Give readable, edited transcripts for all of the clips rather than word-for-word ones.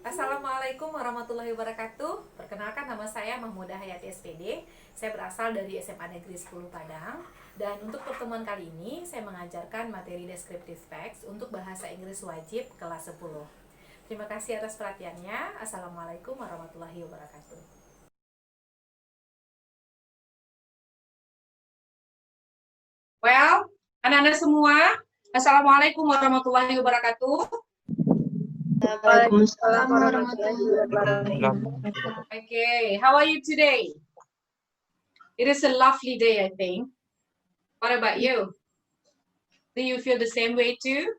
Assalamualaikum warahmatullahi wabarakatuh. Perkenalkan, nama saya Mahmuda Hayati SPD. Saya berasal dari SMAN Negeri 10 Padang. Dan untuk pertemuan kali ini, saya mengajarkan materi descriptive text untuk bahasa Inggris wajib kelas 10. Terima kasih atas perhatiannya. Assalamualaikum warahmatullahi wabarakatuh. Well, anak-anak semua, Assalamualaikum warahmatullahi wabarakatuh. Waalaikumsalam warahmatullahi wabarakatuh. Okay, how are you today? It is a lovely day, I think. What about you? Do you feel the same way too?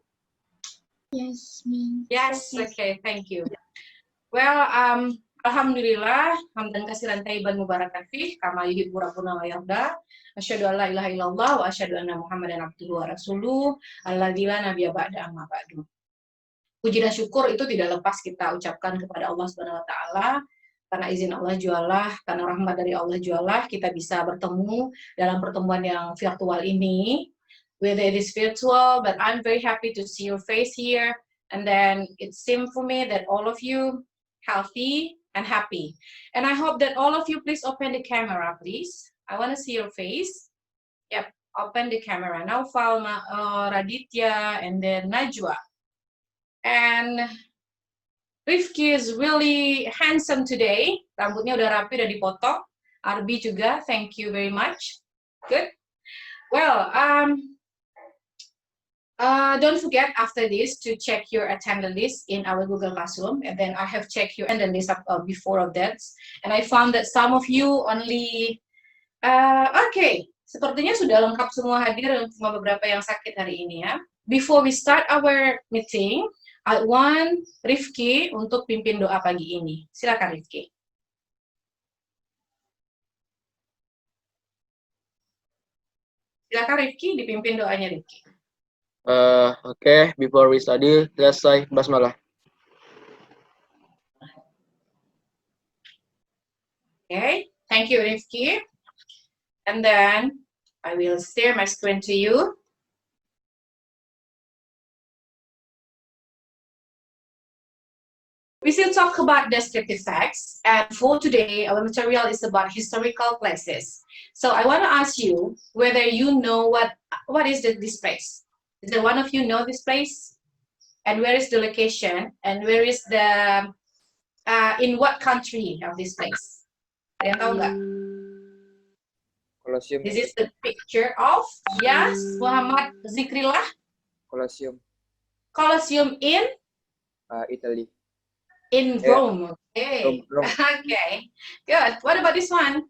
Yes, ma'am. Yes, okay, thank you. Well, Alhamdulillah, hamdan kasiran tayyiban mubarakan fih, kama yuhibbu rabbuna wa yarda. Asyhadu an la ilaha illallah wa asyhadu anna Muhammadan abduhu wa rasuluh. Alladzi la nabiyya ba'da amma ba'du. Puji dan syukur itu tidak lepas kita ucapkan kepada Allah Subhanahu wa taala. Karena izin Allah jualah, karena rahmat dari Allah jualah, kita bisa bertemu dalam pertemuan yang virtual ini. Whether it is virtual, but I'm very happy to see your face here. And then it seems for me that all of you healthy and happy. And I hope that all of you please open the camera, please. I want to see your face. Yep, open the camera. Naufal, Raditya, and then Najwa. And Rifki is really handsome today. Rambutnya udah rapi, udah dipotong. Arbi juga, thank you very much. Good. Well, don't forget after this to check your attendance list in our Google Classroom. And then I have checked your attendance list before of that. And I found that some of you only, okay, sepertinya sudah lengkap semua hadir, cuma beberapa yang sakit hari ini ya. Before we start our meeting, I want Rifki untuk pimpin doa pagi ini. Silakan Rifki. Silakan Rifki, dipimpin doanya Rifki. Okay, before we study, let's say basmalah. Okay, thank you Rifki. And then I will share my screen to you. We still talk about descriptive facts, and for today, our material is about historical places. So I want to ask you whether you know what is this place. Is there one of you know this place? And where is the location? And where is the in what country of this place? Ada yang tahu nggak? Colosseum. This is the picture of, yes, Muhammad Zikrillah. Colosseum. Colosseum in? Italy. In Rome. Okay. Rome. Okay. Good. What about this one?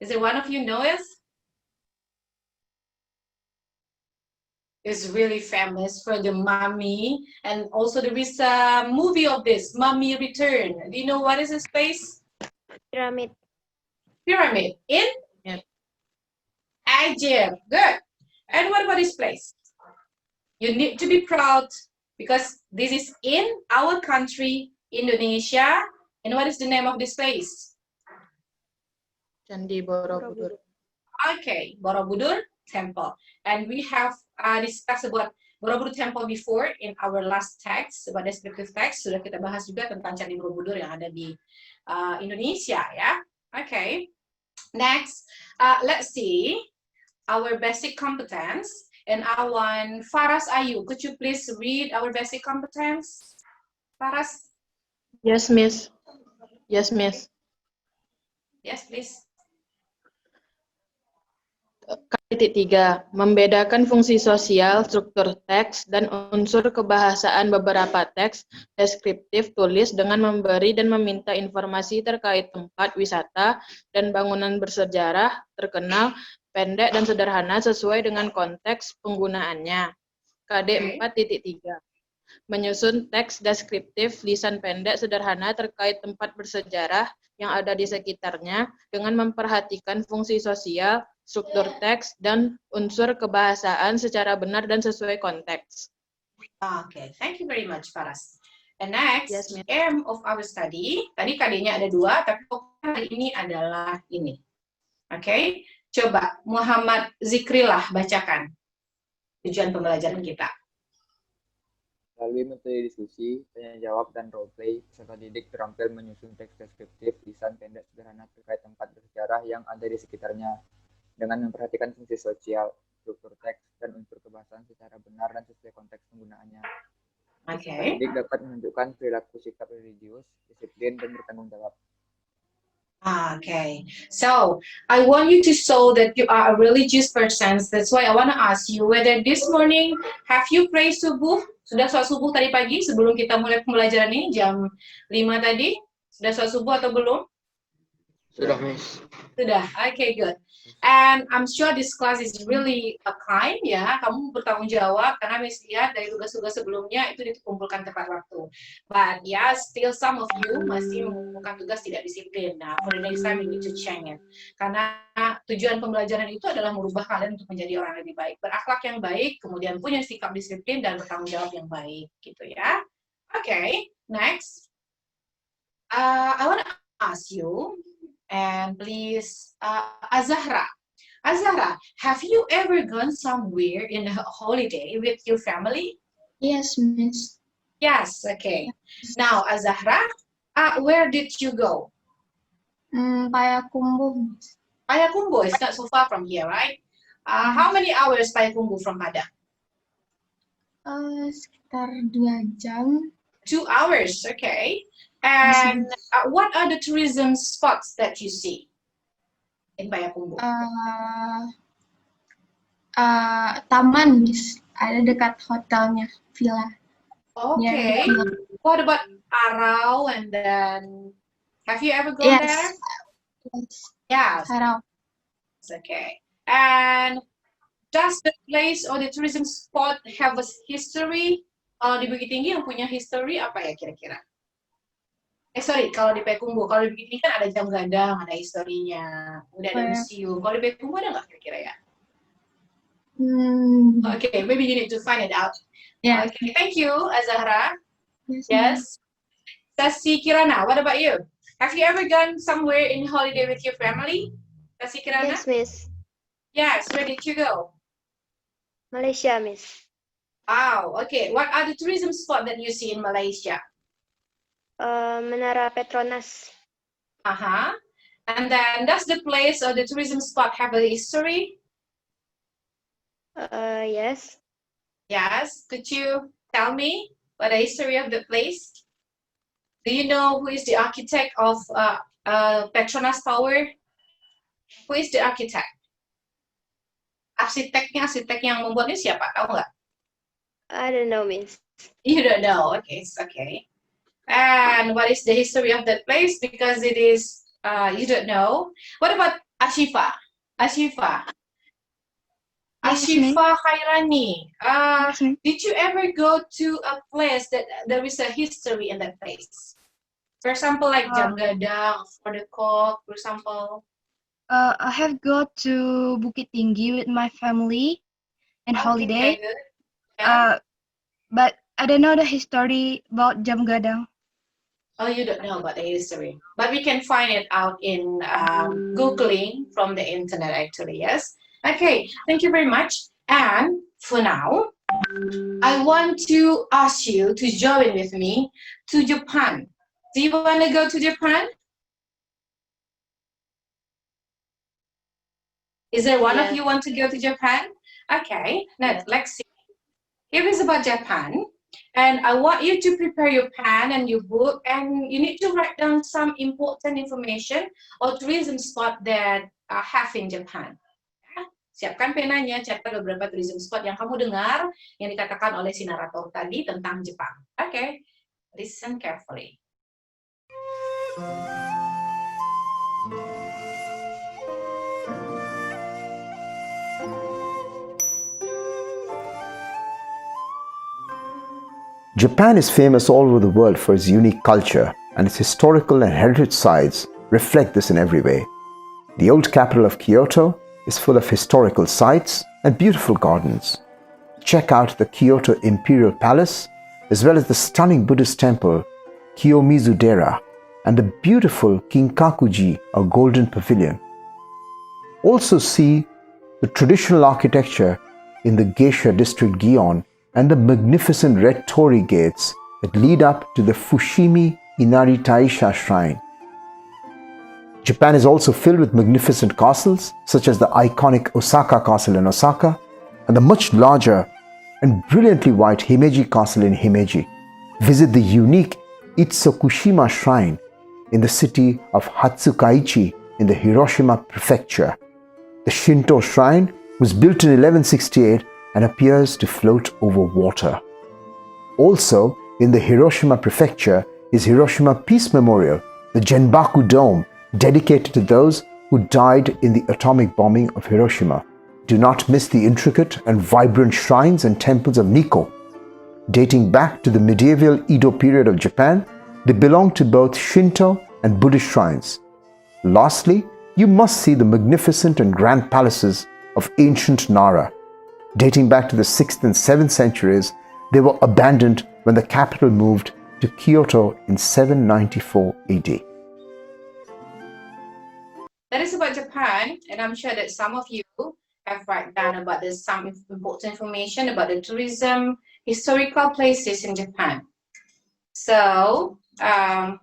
Is there one of you know it? It's really famous for the mummy, and also there is a movie of this, Mummy Return. Do you know what is this place? Pyramid. Pyramid in Egypt. Good. And what about this place? You need to be proud because this is in our country, Indonesia. And what is the name of this place? Candi Borobudur. Okay, Borobudur Temple. And we have discussed about Borobudur Temple before in our last text, about descriptive text. Sudah kita bahas juga tentang Candi Borobudur yang ada di Indonesia, ya. Okay. Next, let's see our basic competence. And I want Faras Ayu. Could you please read our basic competence? Faras? Yes, miss. Yes, miss. Yes, please. Titik 3. Membedakan fungsi sosial, struktur teks, dan unsur kebahasaan beberapa teks deskriptif tulis dengan memberi dan meminta informasi terkait tempat wisata dan bangunan bersejarah terkenal, pendek dan sederhana sesuai dengan konteks penggunaannya. KD 4.3. Menyusun teks deskriptif lisan pendek sederhana terkait tempat bersejarah yang ada di sekitarnya dengan memperhatikan fungsi sosial, struktur teks, dan unsur kebahasaan secara benar dan sesuai konteks. Okay, thank you very much, Faras. And next, Yes, aim of our study. Tadi KD-nya ada 2, tapi hari ini adalah ini. Okay, coba Muhammad Zikrillah bacakan tujuan pembelajaran kita. Melalui metode diskusi, tanya jawab, dan role play, peserta didik terampil menyusun teks deskriptif, lisan pendek sederhana terkait tempat bersejarah yang ada di sekitarnya, dengan memperhatikan fungsi sosial, struktur teks, dan unsur kebahasaan secara benar dan sesuai konteks penggunaannya. Peserta Okay. didik dapat menunjukkan perilaku sikap religius, disiplin, dan bertanggung jawab. Okay, so I want you to show that you are a religious person. That's why I want to ask you whether this morning have you prayed subuh? Sudah sholat subuh tadi pagi sebelum kita mulai pembelajaran ini jam 5 tadi? Sudah sholat subuh atau belum? Sudah, Miss. Sudah, okay, good. And I'm sure this class is really kind, ya. Kamu bertanggung jawab karena Miss lihat dari tugas-tugas sebelumnya itu dikumpulkan tepat waktu. But yeah, still some of you masih mengumpulkan tugas tidak disiplin. Nah, for the next time we need to change it. Karena tujuan pembelajaran itu adalah merubah kalian untuk menjadi orang yang lebih baik, berakhlak yang baik, kemudian punya sikap disiplin dan bertanggung jawab yang baik, gitu ya. Okay, next. I want to ask you. And please, Azahra, have you ever gone somewhere in a holiday with your family? Yes, Miss. Yes, okay. Now, Azahra, where did you go? Payakumbuh. Payakumbuh is not so far from here, right? How many hours Payakumbuh from Padang? Sekitar 2 jam. 2 hours, okay. And what are the tourism spots that you see in Payakumbuh? Taman, Miss. Ada dekat hotelnya, villa. Okay. Yeah. What about Arau and then have you ever gone there? Yes. Yes. Arau. Okay. And does the place or the tourism spot have a history? Kalau di Bukit Tinggi yang punya history apa ya kira-kira? Kalau di Payakumbuh, kalau di Bukit Tinggi kan ada jam gadang, ada historinya, udah ada museum. Kalau di Payakumbuh ada nggak kira-kira ya? Okay, maybe you need to find it out. Yeah. Okay, thank you, Azahra. Yes. Yes. Sasi Kirana, what about you? Have you ever gone somewhere in holiday with your family? Sasi Kirana? Yes, Miss. Yes, where did you go? Malaysia, Miss. Wow, okay. What are the tourism spots that you see in Malaysia? Menara Petronas. And then does the place or the tourism spot have a history? Yes. Yes. Could you tell me what the history of the place? Do you know who is the architect of Petronas Tower? Who is the architect? Arsitek yang membuatnya siapa? Tahu nggak? I don't know, Miss. You don't know. Okay, it's okay. And what is the history of that place? Because it is, you don't know. What about Ashifa? Ashifa Khairani. Did you ever go to a place that there is a history in that place? For example, like Jam Gadang, for the Court, for example. I have go to Bukit Tinggi with my family and holiday. Good. Yeah. But I don't know the history about Jam Gadang. Oh, you don't know about the history, but we can find it out in Googling from the internet, actually, yes? Okay, thank you very much. And for now, I want to ask you to join with me to Japan. Do you want to go to Japan? Is there one of you want to go to Japan? Okay, let's see. Here is about Japan. And I want you to prepare your pen and your book, and you need to write down some important information or tourism spot that have in Japan. Siapkan penanya, catat beberapa tourism spot yang kamu dengar yang dikatakan oleh si narator tadi tentang Jepang. Okay, listen carefully. Japan is famous all over the world for its unique culture, and its historical and heritage sites reflect this in every way. The old capital of Kyoto is full of historical sites and beautiful gardens. Check out the Kyoto Imperial Palace, as well as the stunning Buddhist temple Kiyomizu-dera and the beautiful Kinkakuji or Golden Pavilion. Also see the traditional architecture in the Geisha district Gion and the magnificent red torii gates that lead up to the Fushimi Inari Taisha shrine. Japan is also filled with magnificent castles, such as the iconic Osaka Castle in Osaka, and the much larger and brilliantly white Himeji Castle in Himeji. Visit the unique Itsukushima Shrine in the city of Hatsukaichi in the Hiroshima Prefecture. The Shinto shrine was built in 1168 and appears to float over water. Also, in the Hiroshima Prefecture is Hiroshima Peace Memorial, the Genbaku Dome, dedicated to those who died in the atomic bombing of Hiroshima. Do not miss the intricate and vibrant shrines and temples of Nikko. Dating back to the medieval Edo period of Japan, they belong to both Shinto and Buddhist shrines. Lastly, you must see the magnificent and grand palaces of ancient Nara. Dating back to the 6th and 7th centuries, they were abandoned when the capital moved to Kyoto in 794 AD. That is about Japan, and I'm sure that some of you have written down about this, some important information about the tourism, historical places in Japan. So I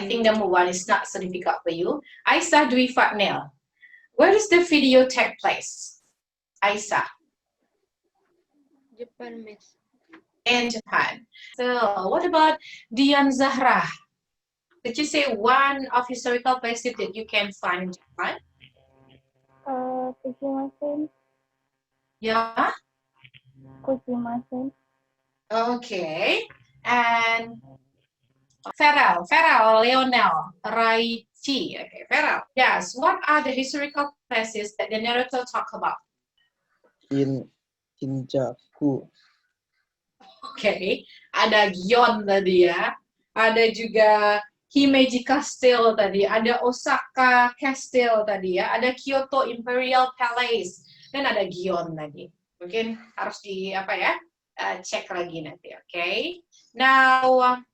think number one is not so difficult for you. Aisa Dwi Fatnil, where does the video take place? Aisa. Japan, Miss. In Japan. So what about Dian Zahra? Did you say one of historical places that you can find in Japan? Kuchimasen. Yeah. Kuchimasen. Okay. And Farrell Leonel Raichi. Okay, Farrell. Yes. What are the historical places that the narrator talk about? Shinjaku. Okay. Ada Gion tadi ya. Ada juga Himeji Castle tadi, ada Osaka Castle tadi ya, ada Kyoto Imperial Palace, dan ada Gion tadi. Mungkin harus di cek lagi nanti, okay? Now,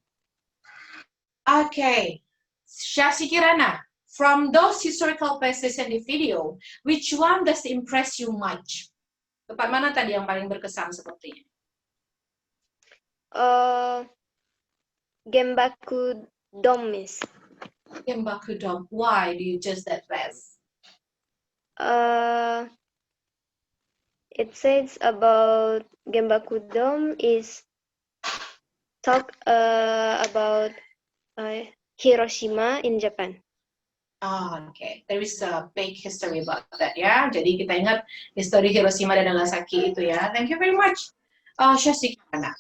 okay, Syasi Kirana, from those historical places in the video, which one does impress you much? Tempat mana tadi yang paling berkesan sepertinya? Genbaku Dome, Miss. Genbaku Dome. Why do you choose that place? It says about Genbaku Dome is talk about Hiroshima in Japan. Oh, okay. There is a big history about that, ya. Jadi kita ingat histori Hiroshima dan Nagasaki itu ya. Thank you very much. Shashikana.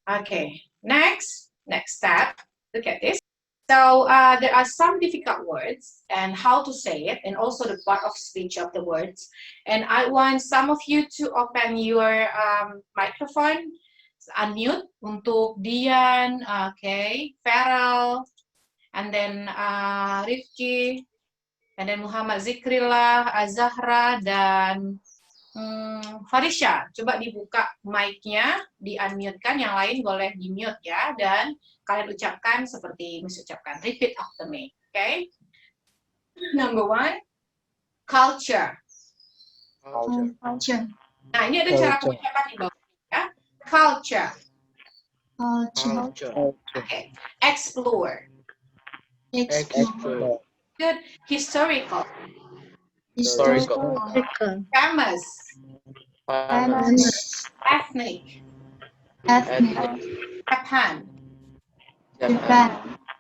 Okay. Next step. Look at this. So there are some difficult words and how to say it, and also the part of speech of the words. And I want some of you to open your microphone, unmute untuk Dian, okay, Farrell, and then Rifki, and then Muhammad Zikrillah, Azahra, dan Farisha. Coba dibuka mic-nya, di-unmute-kan, yang lain boleh di-mute ya, dan kalian ucapkan seperti ucapkan. Repeat after me, okay? Number one, culture. Culture. Nah, ini ada cara pengucapan di bawah ya. Culture. Culture. Okay. Explore. Explore. Good. Historical. Historical. Famous. Famous. Ethnic. Ethnic. Japan. Japan.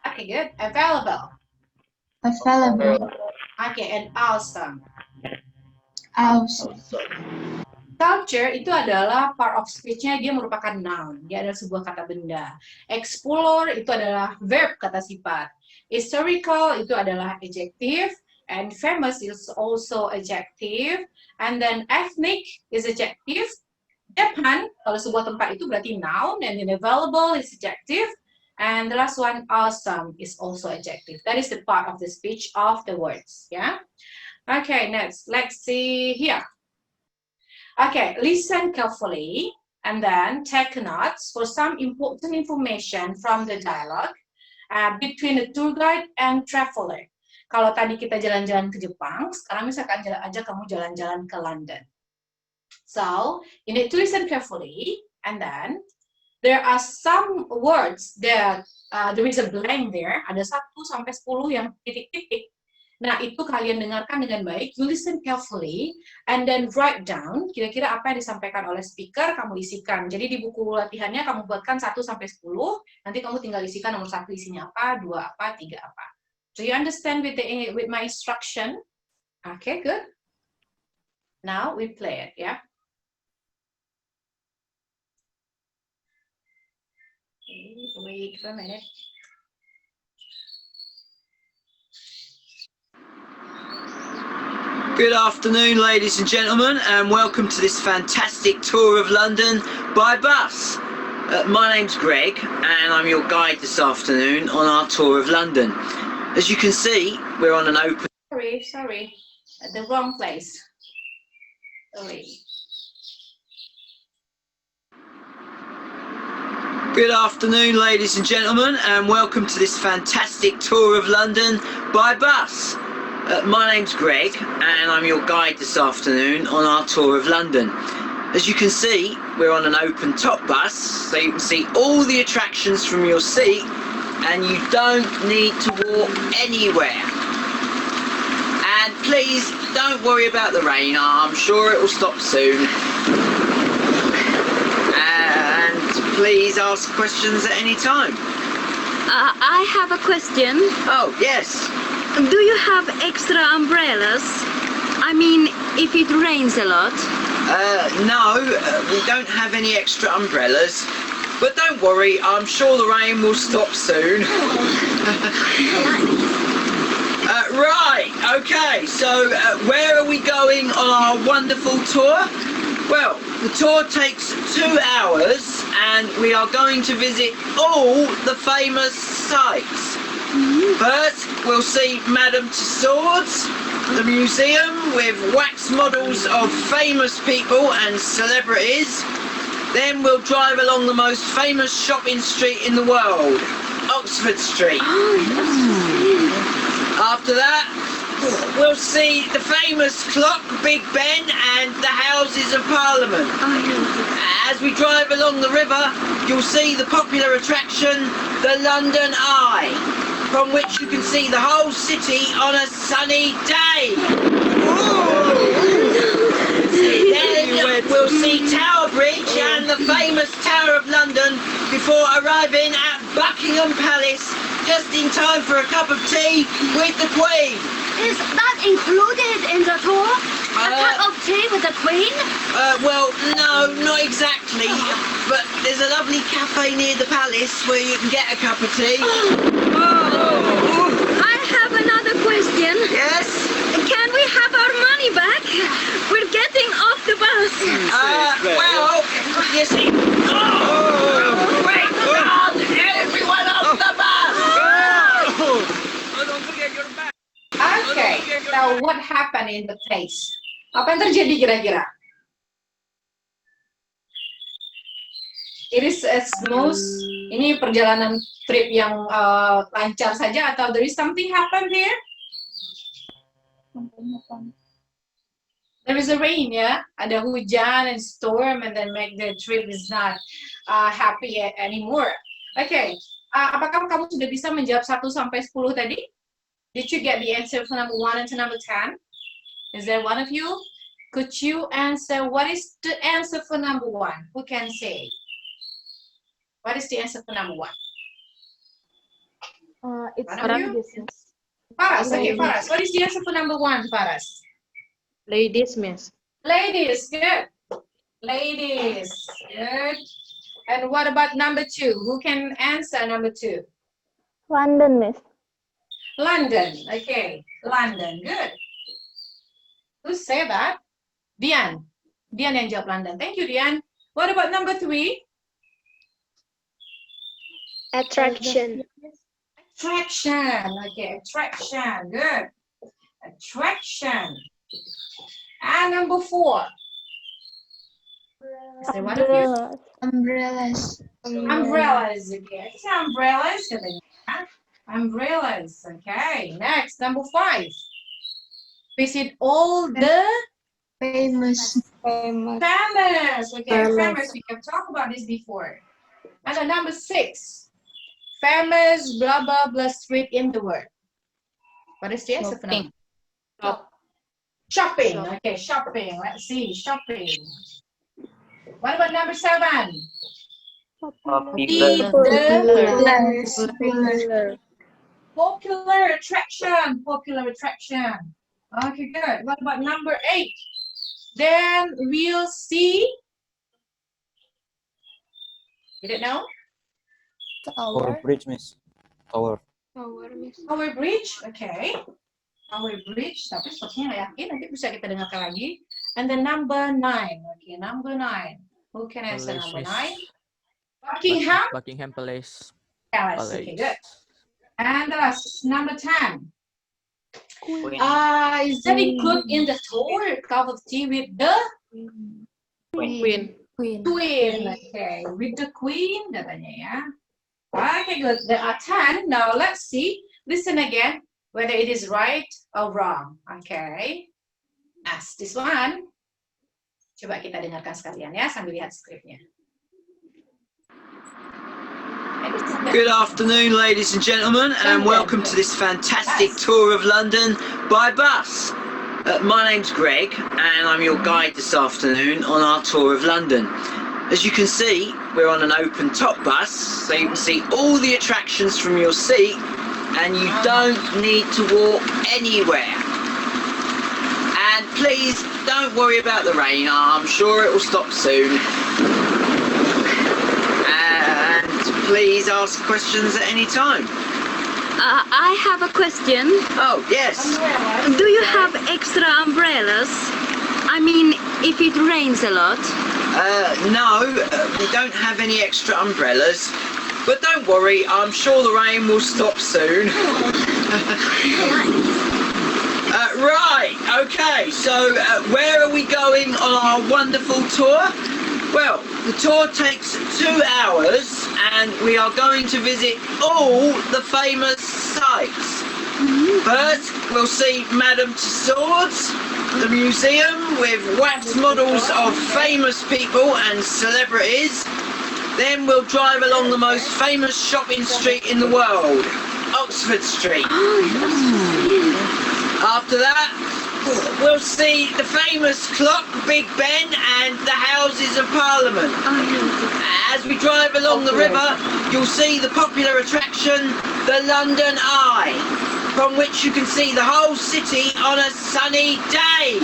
Okay, good. Available. Available. Okay, and awesome. Awesome. Culture itu adalah part of speech-nya, dia merupakan noun, dia adalah sebuah kata benda. Explore itu adalah verb, kata sifat. Historical itu adalah adjective, and famous is also adjective, and then ethnic is adjective. Japan, kalau sebuah tempat itu berarti noun, and then available is adjective, and the last one, awesome, is also adjective. That is the part of the speech of the words, yeah? Okay, next, let's see here. Okay, listen carefully and then take notes for some important information from the dialogue between the tour guide and traveler. Kalau tadi kita jalan-jalan ke Jepang, sekarang misalkan ajak kamu jalan-jalan ke London. So you need to listen carefully, and then there are some words that there is a blank there. Ada 1 sampai 10 yang titik-titik. Nah, itu kalian dengarkan dengan baik. You listen carefully and then write down kira-kira apa yang disampaikan oleh speaker, kamu isikan. Jadi di buku latihannya kamu buatkan 1 sampai 10. Nanti kamu tinggal isikan nomor 1 isinya apa, 2 apa, 3 apa. So you understand with my instruction? Okay, good. Now we play it, yeah. Wait for a minute. Good afternoon, ladies and gentlemen, and welcome to this fantastic tour of London by bus. My name's Greg, and I'm your guide this afternoon on our tour of London. As you can see, we're on an open... Sorry, at the wrong place. Sorry. Good afternoon, ladies and gentlemen, and welcome to this fantastic tour of London by bus. My name's Greg, and I'm your guide this afternoon on our tour of London. As you can see, we're on an open top bus, so you can see all the attractions from your seat, and you don't need to walk anywhere. And please don't worry about the rain, I'm sure it will stop soon. And please ask questions at any time. I have a question. Oh, yes. Do you have extra umbrellas? I mean, if it rains a lot. No, we don't have any extra umbrellas. But don't worry, I'm sure the rain will stop soon. Right, okay, so where are we going on our wonderful tour? Well, the tour takes 2 hours and we are going to visit all the famous sites. First, we'll see Madame Tussauds, the museum with wax models of famous people and celebrities. Then we'll drive along the most famous shopping street in the world, Oxford Street. After that, we'll see the famous clock, Big Ben, and the Houses of Parliament. As we drive along the river, you'll see the popular attraction, the London Eye, from which you can see the whole city on a sunny day. Then we'll see Tower Bridge and the famous Tower of London before arriving at Buckingham Palace just in time for a cup of tea with the Queen. Is that included in the tour? A cup of tea with the Queen? Well, no, not exactly. But there's a lovely cafe near the palace where you can get a cup of tea. I have another question. Yes? Can we have our money back? We're getting off the bus. Well, you see... Wait, God! Everyone off the bus! Don't forget your bag. Okay, now what happened in the place? Apa yang terjadi kira-kira? It is a smooth, ini perjalanan trip yang lancar saja atau there is something happen here? There is a rain, ya, ada hujan and storm, and then make the trip is not happy anymore. Okay, apakah kamu sudah bisa menjawab 1 sampai 10 tadi? Did you get the answer for number 1 and to number 10? Is there one of you? Could you answer what is the answer for number 1? Who can say? What is the answer for number 1? It's One of you? business. Faras, okay, Faras. What is the answer for number 1, Faras? Ladies, miss. Ladies, good. Ladies, good. And what about number 2? Who can answer number 2? London, miss. London, okay. London, good. Who say that? Dian. Dian yang jawab London. Thank you, Dian. What about number 3? Attraction. Attraction, okay. Attraction, good. Attraction. And number 4. Is there one of you? Umbrellas. Umbrellas, okay. It's umbrellas, katanya. Umbrellas, okay. Next, number 5. Visit all the Famous Famous. Famous. Okay, Famous. famous. We have talked about this before. And then number 6. Famous blah blah blah street in the world. What is the answer for number? Shopping. Okay, shopping. Let's see. Shopping. What about number 7? Popular attraction. Popular attraction. Okay, good. What about number 8? Then we'll see. You don't know? Tower. Bridge, Miss. Tower. Tower bridge. Okay. Tower bridge. Tapi sepertinya nggak yakin. Nanti bisa kita dengarkan lagi. And then number 9. Okay, number 9. Who can answer number 9? Buckingham. Buckingham Palace. Palace. Okay, good. And the last, number 10. Is that included in the tour? Cup of tea with the Queen. Queen. Okay, with the Queen katanya ya. Okay, good. There are 10. Now let's see. Listen again whether it is right or wrong. Okay. As this one. Coba kita dengarkan sekalian ya sambil lihat skripnya. Good afternoon, ladies and gentlemen, and welcome to this fantastic tour of London by bus. My name's Greg, and I'm your guide this afternoon on our tour of London. As you can see, we're on an open top bus, so you can see all the attractions from your seat, and you don't need to walk anywhere. And please don't worry about the rain, I'm sure it will stop soon. Please ask questions at any time. I have a question. Oh, yes. Do you have extra umbrellas? I mean, if it rains a lot. No, we don't have any extra umbrellas. But don't worry, I'm sure the rain will stop soon. Right, okay, so where are we going on our wonderful tour? Well, the tour takes 2 hours and we are going to visit all the famous sites. First, we'll see Madame Tussauds, the museum with wax models of famous people and celebrities. Then we'll drive along the most famous shopping street in the world, Oxford Street. After that, we'll see the famous clock, Big Ben, and the Houses of Parliament. As we drive along the river, you'll see the popular attraction, the London Eye, from which you can see the whole city on a sunny day.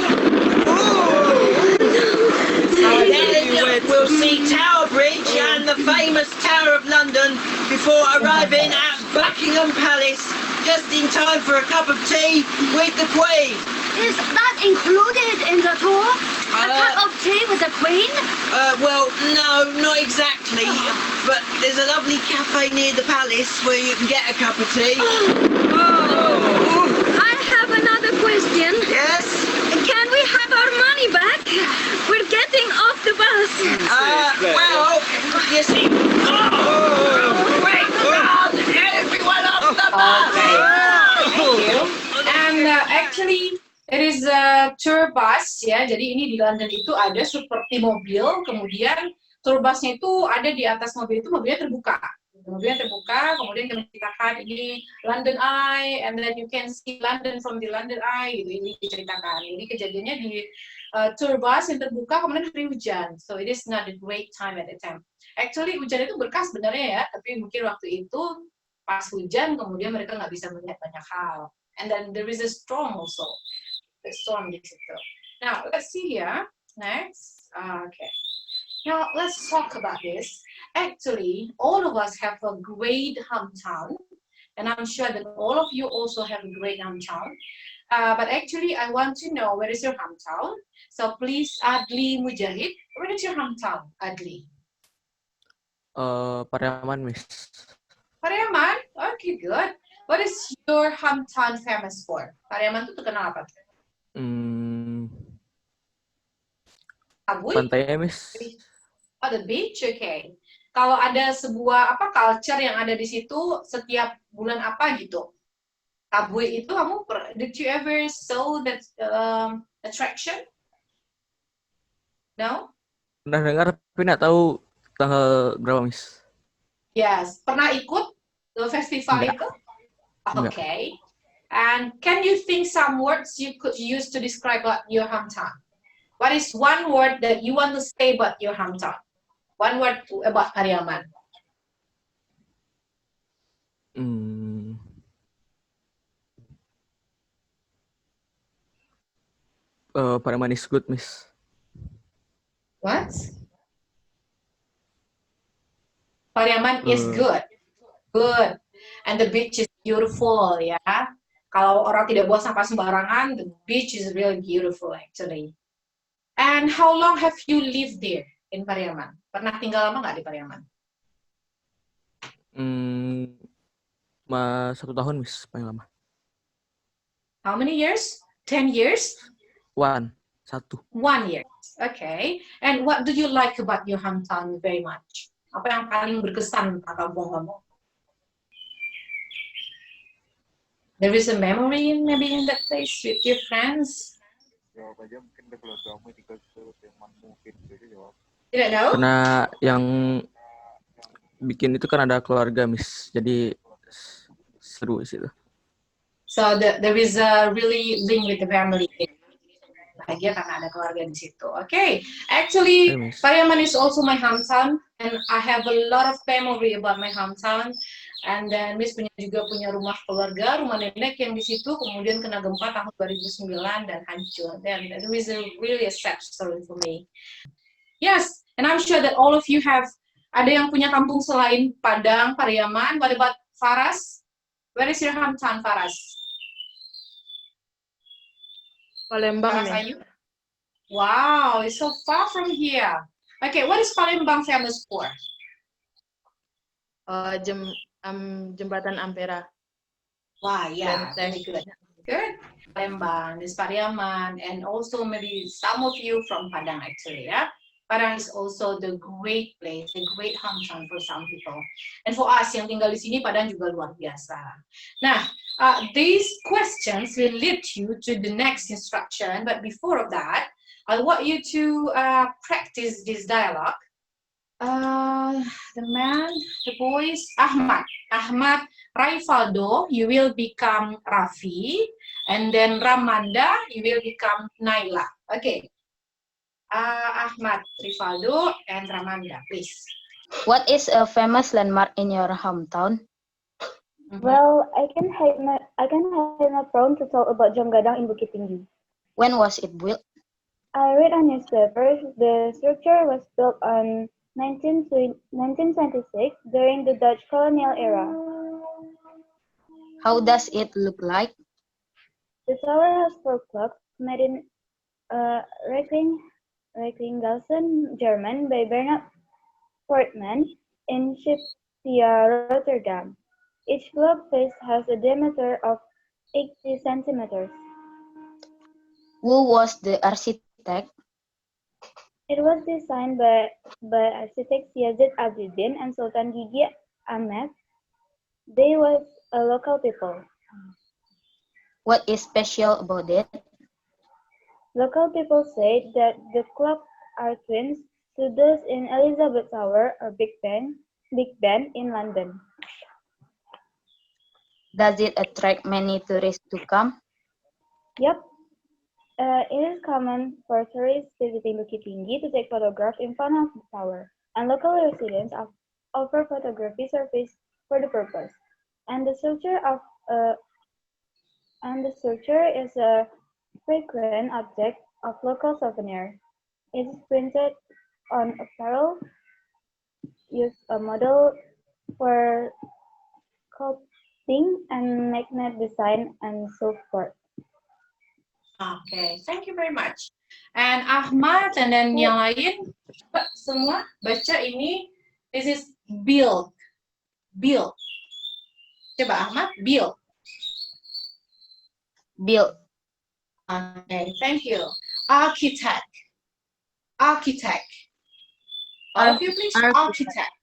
Then we'll see Tower Bridge and the famous Tower of London before arriving at Buckingham Palace, just in time for a cup of tea with the Queen. Is that included in the tour? A cup of tea with the Queen? Well, no, not exactly. But there's a lovely cafe near the palace where you can get a cup of tea. I have another question. Yes? Can we have our money back? We're getting off the bus. Well, you see... Wait, on! Everyone off the bus! Thank you. And actually, it is a tour bus ya. Jadi ini di London itu ada seperti mobil, kemudian tour busnya itu ada di atas mobil itu, mobilnya terbuka. Mobilnya terbuka, kemudian menceritakan ini London Eye, and then you can see London from the London Eye, gitu. Ini diceritakan. Ini kejadiannya di tour bus yang terbuka, kemudian hari hujan. So it is not a great time at the time. Actually hujan itu berkah sebenarnya ya, tapi mungkin waktu itu pas hujan, kemudian mereka nggak bisa melihat banyak hal. And then there is a storm also. The storm di situ. Now let's see here. Next. Okay. Now let's talk about this. Actually, all of us have a great hometown, and I'm sure that all of you also have a great hometown. But actually, I want to know where is your hometown. So please, Adli Mujahid, where is your hometown, Adli? Pariaman, Miss. Pariaman? Okay, good. What is your hometown famous for? Pariaman itu terkenal apa? Pantai, Miss. Oh, the beach, okay. Kalau ada sebuah culture yang ada di situ setiap bulan apa gitu. Kabui itu did you ever saw that attraction? No? Pernah dengar tapi nggak tahu tanggal berapa, Miss. Yes. Pernah ikut the festival Enggak. itu? Enggak. Okay. And can you think some words you could use to describe about your hometown? What is one word that you want to say about your hometown? One word about Pariaman. Pariaman is good, Miss. What? Pariaman is good. Good. And the beach is beautiful, ya. Kalau orang tidak buang sampah sembarangan, the beach is really beautiful actually. And how long have you lived there in Pariaman? Pernah tinggal lama nggak di Pariaman? 1 tahun, Miss, paling lama. How many years? 10 years? 1 year. Okay. And what do you like about your hometown very much? Apa yang paling berkesan tentang kampung kamu? There is a memory maybe in that place with your friends? Tidak tahu? Karena yang bikin itu kan ada keluarga, Miss. Jadi seru sih itu. So there is a really link with the family. Bahagia karena ada keluarga di situ. Okay, actually Pariaman is also my hometown, and I have a lot of memory about my hometown. And then Miss juga punya rumah keluarga, rumah nenek yang di situ, kemudian kena gempa tahun 2009 dan hancur. Dan that is really a sad story for me. Yes, and I'm sure that all of you have ada yang punya kampung selain Padang, Pariaman. What about Faras? Where is your hometown, Faras? Palembang. Wow, it's so far from here. Okay, what is Palembang famous for? Jembatan Ampera. Wow, yeah, very good. Good. Palembang, this Pariaman, and also maybe some of you from Padang actually, yeah? Padang is also the great place, a great hometown for some people. And for us yang tinggal di sini, Padang juga luar biasa. Nah, these questions will lead you to the next instruction, but before of that, I want you to practice this dialogue. The boys, Ahmad, Raifaldo, you will become Rafi, and then Ramanda, you will become Naila. Okay. Ahmad, Rifaldo, and Ramanda, please. What is a famous landmark in your hometown? Well, I can have my prone to talk about Jam Gadang in Bukit Tinggi. When was it built? I read on newspapers. The structure was built on 1926 during the Dutch colonial era. How does it look like? The tower has 4 clocks made in Recklinghausen, German, by Bernard Portman in Shipyard, Rotterdam. Each clock face has a diameter of 80 centimeters. Who was the architect? It was designed by architects Yazid Abidin and Sultan Gigi Ahmed. They was a local people. What is special about it? Local people say that the clocks are twins to those in Elizabeth Tower or Big Ben in London. Does it attract many tourists to come? Yep. It is common for tourists visiting Bukit Tinggi to take photographs in front of the tower, and local residents offer photography service for the purpose. And the structure is a frequent object of local souvenir. It is printed on apparel, use a model for sculpting and magnet design, and so forth. Okay, thank you very much. And Ahmad and then yang lain, semua baca ini. This is build. Build. Coba Ahmad, build. Build. Okay, thank you. Architect. Architect. All of you, please. Architect.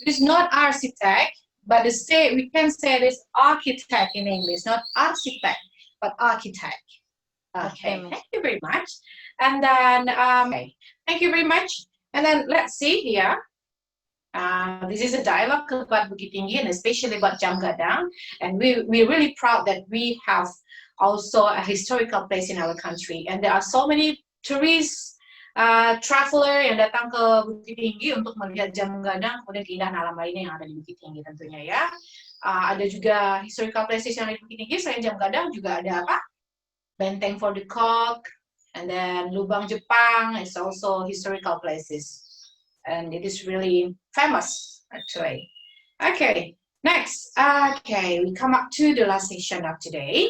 It is not architect, but we can say this architect in English, not architect, but architect. Okay, thank you very much. And then, okay. Thank you very much. And then let's see here. This is a dialogue about Bukit Tinggi and especially about Jam Gadang. And we're really proud that we have also a historical place in our country. And there are so many tourists, traveler yang datang ke Bukit Tinggi untuk melihat Jam Gadang, kemudian keindahan alam lainnya yang ada di Bukit Tinggi tentunya ya. Ada juga historical places yang ada di Bukit Tinggi. Selain Jam Gadang juga ada apa? Benteng for the Cock, and then Lubang Jepang is also historical places. And it is really famous, actually. Okay, next. Okay, we come up to the last session of today.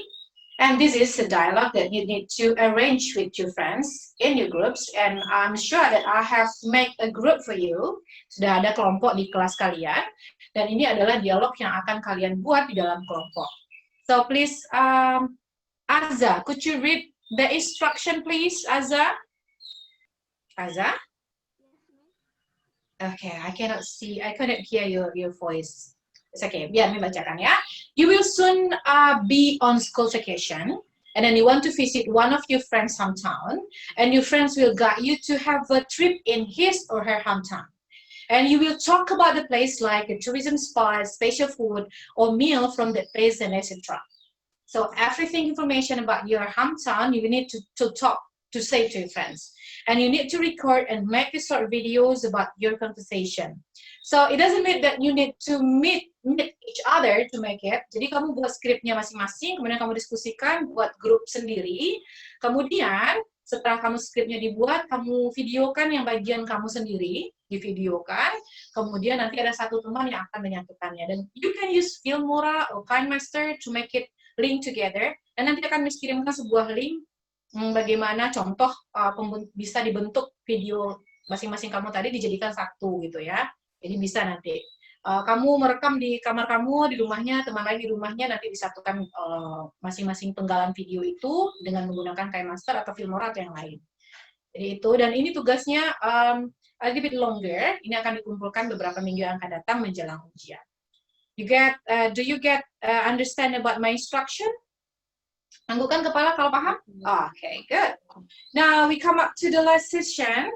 And this is a dialogue that you need to arrange with your friends in your groups. And I'm sure that I have made a group for you. Sudah ada kelompok di kelas kalian. Dan ini adalah dialog yang akan kalian buat di dalam kelompok. So please, Azza, could you read the instruction, please, Azza? Azza? Okay, I cannot see. I couldn't hear your voice. It's okay. Biar mi bacakan ya. You will soon be on school vacation, and then you want to visit one of your friends' hometown, and your friends will guide you to have a trip in his or her hometown. And you will talk about the place like a tourism spot, special food, or meal from the place, and etc. So everything information about your hometown, you need to talk, to say to your friends. And you need to record and make short videos about your conversation. So it doesn't mean that you need to meet each other to make it. Jadi kamu buat skripnya masing-masing, kemudian kamu diskusikan, buat grup sendiri. Kemudian setelah kamu skripnya dibuat, kamu videokan yang bagian kamu sendiri, divideokan. Kemudian nanti ada satu teman yang akan menyatukannya. Dan you can use Filmora or KineMaster to make it link together. Dan nanti akan kirimkan sebuah link bagaimana contoh bisa dibentuk video masing-masing kamu tadi dijadikan satu gitu ya. Jadi bisa nanti kamu merekam di kamar kamu, di rumahnya, teman lain di rumahnya, nanti disatukan masing-masing penggalan video itu dengan menggunakan KineMaster atau Filmora atau yang lain. Jadi itu, dan ini tugasnya a little bit longer. Ini akan dikumpulkan beberapa minggu yang akan datang menjelang ujian. Do you get understand about my instruction? Anggukkan kepala kalau paham? Okay, good. Now we come up to the last session.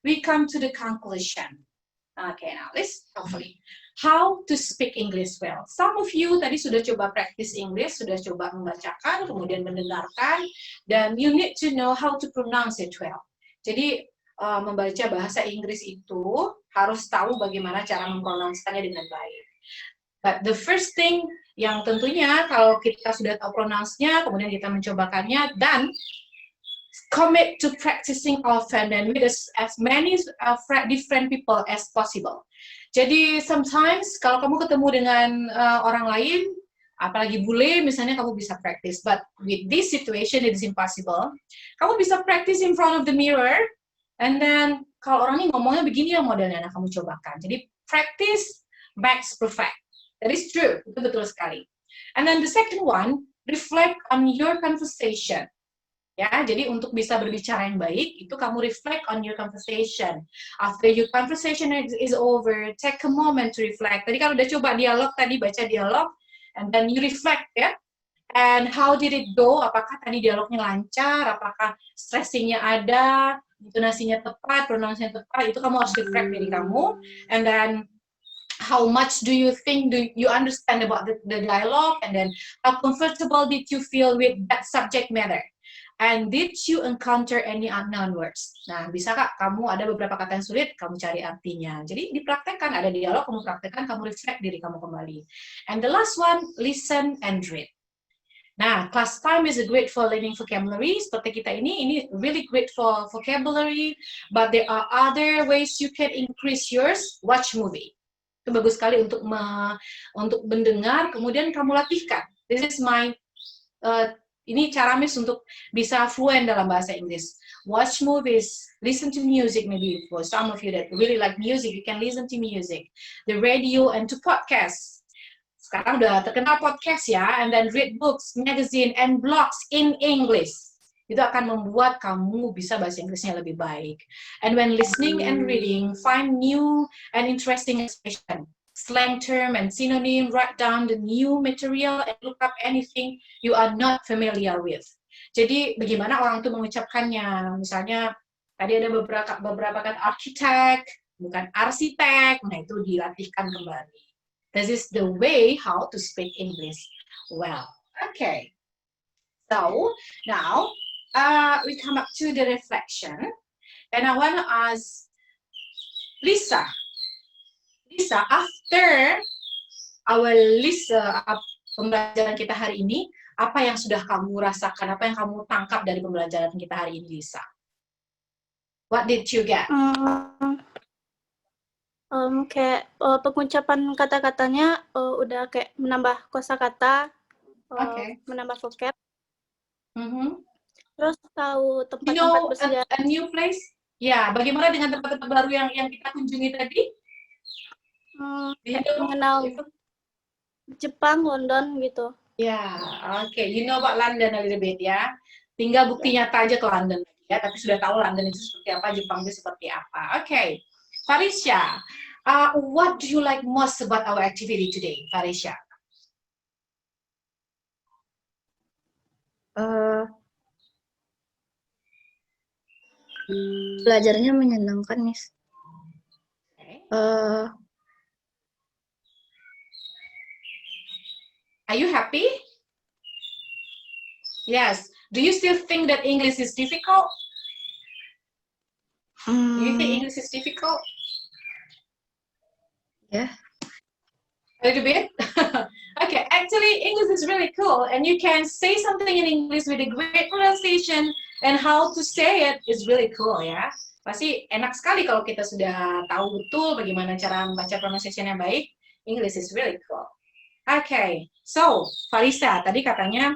We come to the conclusion. Okay, now let's hopefully how to speak English well. Some of you tadi sudah coba practice English, sudah coba membacakan, kemudian mendengarkan, dan you need to know how to pronounce it well. Jadi membaca bahasa Inggris itu harus tahu bagaimana cara mempronounsikannya dengan baik. But the first thing yang tentunya kalau kita sudah tahu pronounce-nya, kemudian kita mencobakannya, dan commit to practicing often and with as many different people as possible. Jadi sometimes kalau kamu ketemu dengan orang lain, apalagi bule, misalnya kamu bisa practice. But with this situation, it is impossible. Kamu bisa practice in front of the mirror. And then, kalau orang ini ngomongnya begini ya modelnya, nah kamu cobakan. Jadi, practice makes perfect. That is true, itu betul sekali. And then the second one, reflect on your conversation. Ya, jadi untuk bisa berbicara yang baik, itu kamu reflect on your conversation. After your conversation is over, take a moment to reflect. Tadi kalau udah coba dialog, tadi baca dialog, and then you reflect, ya. And how did it go? Apakah tadi dialognya lancar? Apakah stressingnya ada? Intonasinya tepat, pronunciasinya tepat, itu kamu harus reflect diri kamu. And then, how much do you think you understand about the dialogue? And then, how comfortable did you feel with that subject matter? And did you encounter any unknown words? Nah, bisa Kak, kamu ada beberapa kata yang sulit, kamu cari artinya. Jadi, dipraktekkan, ada dialog, kamu praktekkan, kamu reflect diri kamu kembali. And the last one, listen and read. Nah, class time is great for learning vocabulary. Seperti kita ini really great for vocabulary. But there are other ways you can increase yours. Watch movie. Itu bagus sekali untuk mendengar, kemudian kamu latihkan. This is my, ini cara Miss untuk bisa fluent dalam bahasa Inggris. Watch movies, listen to music maybe. For some of you that really like music, you can listen to music. The radio and to podcasts. Sekarang udah terkenal podcast ya, and then read books, magazine, and blogs in English. Itu akan membuat kamu bisa bahasa Inggrisnya lebih baik. And when listening and reading, find new and interesting expression. slang term and synonym, write down the new material and look up anything you are not familiar with. Jadi bagaimana orang tuh mengucapkannya? Misalnya tadi ada beberapa kata arsitek, bukan arsitek. Nah, itu dilatihkan kembali. This is the way how to speak English well. Okay. So now we come up to the reflection, and I want to ask Lisa. Lisa, after our pembelajaran kita hari ini, apa yang sudah kamu rasakan? Apa yang kamu tangkap dari pembelajaran kita hari ini, Lisa? What did you get? Kayak pengucapan kata-katanya udah kayak menambah kosakata, menambah vocab. Terus tahu tempat-tempat bersejarah. A new place? Ya, bagaimana dengan tempat-tempat baru yang kita kunjungi tadi? Mengenal Jepang, London gitu. Ya, oke. You know about London a little bit ya. Tinggal bukti nyata aja ke London ya. Tapi sudah tahu London itu seperti apa, Jepang itu seperti apa. Oke. Farisha, what do you like most about our activity today, Farisha? Belajarnya menyenangkan, Miss. Are you happy? Yes. Do you still think that English is difficult? Do you think English is difficult? Yeah. A little bit? Okay, actually English is really cool and you can say something in English with a great pronunciation and how to say it is really cool ya. Pasti enak sekali kalau kita sudah tahu betul bagaimana cara membaca pronunciation yang baik. English is really cool. Okay, so Farisa tadi katanya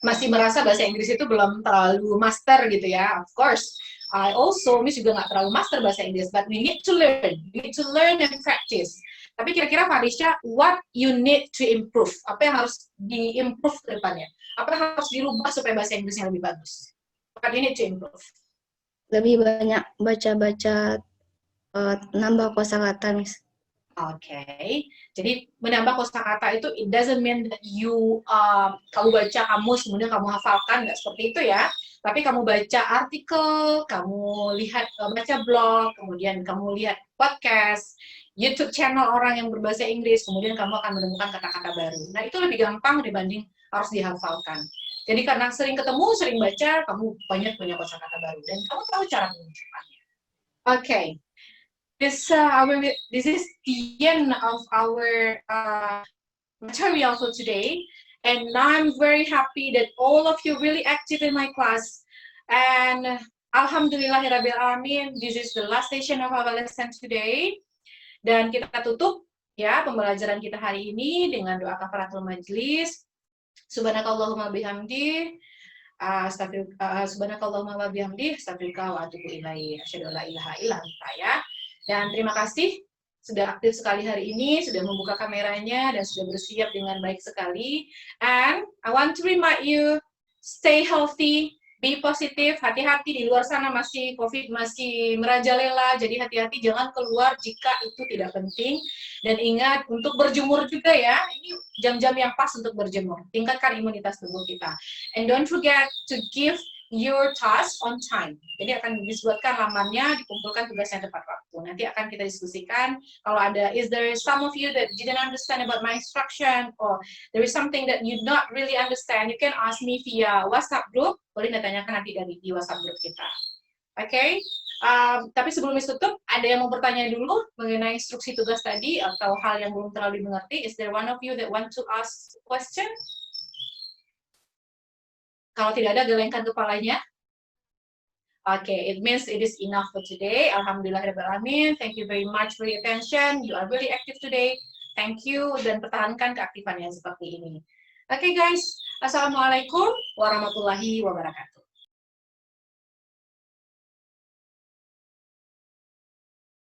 masih merasa bahasa Inggris itu belum terlalu master gitu ya. Of course, I also Miss juga nggak terlalu master bahasa Inggris, but we need to learn. We need to learn and practice. Tapi kira-kira Farisha, what you need to improve? Apa yang harus di-improve ke depannya? Apa yang harus dirubah supaya bahasa Inggrisnya lebih bagus? What you need to improve? Lebih banyak baca-baca, nambah kosakata, Miss. Okay, jadi menambah kosakata itu it doesn't mean that you kamu baca kamus kemudian kamu hafalkan, nggak seperti itu ya. Tapi kamu baca artikel, kamu lihat baca blog, kemudian kamu lihat podcast, YouTube channel orang yang berbahasa Inggris, kemudian kamu akan menemukan kata-kata baru. Nah itu lebih gampang dibanding harus dihafalkan. Jadi karena sering ketemu, sering baca, kamu banyak kosakata baru dan kamu tahu cara mengucapkannya. Okay. This is the end of our material for today, and I'm very happy that all of you really active in my class. And Alhamdulillahirabbil alamin, this is the last session of our lesson today. Dan kita tutup ya pembelajaran kita hari ini dengan doa kafaratul majlis. Subhanakallahumma bihamdi, subhanakallahumma wa bihamdi, astaghfiruka wa atubu ilaik. Asyhadu an la ilaha illa anta ya. Dan terima kasih sudah aktif sekali hari ini, sudah membuka kameranya, dan sudah bersiap dengan baik sekali. And I want to remind you, stay healthy, be positive, hati-hati di luar sana masih COVID masih merajalela, jadi hati-hati jangan keluar jika itu tidak penting. Dan ingat untuk berjemur juga ya, ini jam-jam yang pas untuk berjemur, tingkatkan imunitas tubuh kita. And don't forget to give your task on time. Jadi akan disebutkan lamannya, dikumpulkan tugasnya tepat waktu. Nanti akan kita diskusikan. Kalau ada, is there some of you that didn't understand about my instruction, or there is something that you not really understand, you can ask me via WhatsApp group. Boleh ditanyakan nanti di WhatsApp group kita. Oke? Okay? Tapi sebelum tutup, ada yang mau bertanya dulu mengenai instruksi tugas tadi atau hal yang belum terlalu dimengerti? Is there one of you that want to ask question? Kalau tidak ada, gelengkan kepalanya. Okay, it means it is enough for today. Alhamdulillahirrahmanirrahim. Thank you very much for your attention. You are really active today. Thank you, dan pertahankan keaktifannya seperti ini. Okay guys, Assalamualaikum warahmatullahi wabarakatuh.